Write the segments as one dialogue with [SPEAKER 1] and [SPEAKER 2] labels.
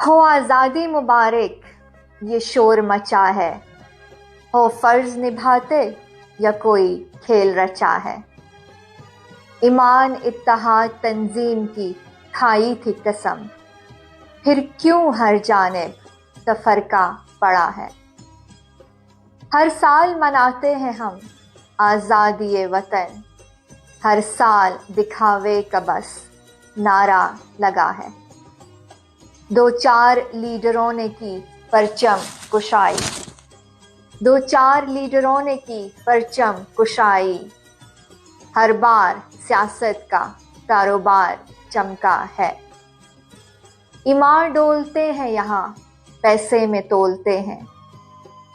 [SPEAKER 1] ہو آزادی مبارک یہ شور مچا ہے، ہو فرض نبھاتے یا کوئی کھیل رچا ہے۔ ایمان اتحاد تنظیم کی کھائی تھی قسم، پھر کیوں ہر جانب تفرقہ پڑا ہے۔ ہر سال مناتے ہیں ہم آزادی وطن، ہر سال دکھاوے کا بس نعرہ لگا ہے۔ دو چار لیڈروں نے کی پرچم کشائی، دو چار لیڈروں نے کی پرچم کشائی، ہر بار سیاست کا کاروبار چمکا ہے۔ ایمان ڈولتے ہیں یہاں پیسے میں تولتے ہیں،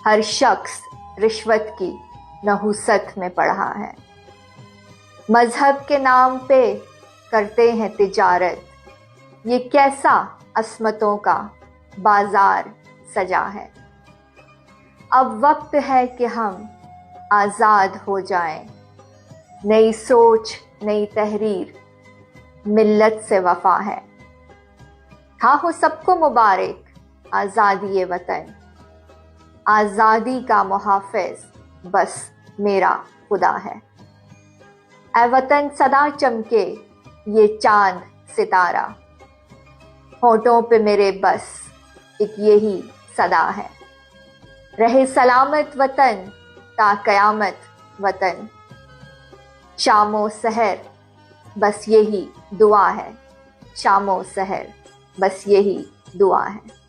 [SPEAKER 1] ہر شخص رشوت کی نحوست میں پڑا ہے۔ مذہب کے نام پہ کرتے ہیں تجارت، یہ کیسا عصمتوں کا بازار سجا ہے۔ اب وقت ہے کہ ہم آزاد ہو جائیں، نئی سوچ نئی تحریر ملت سے وفا ہے۔ ہاں ہو سب کو مبارک آزادی وطن، آزادی کا محافظ بس میرا خدا ہے۔ اے وطن سدا چمکے یہ چاند ستارہ، ہونٹوں پہ میرے بس ایک یہی صدا ہے۔ رہے سلامت وطن تا قیامت وطن، شام و سحر بس یہی دعا ہے، شام و سحر بس یہی دعا ہے۔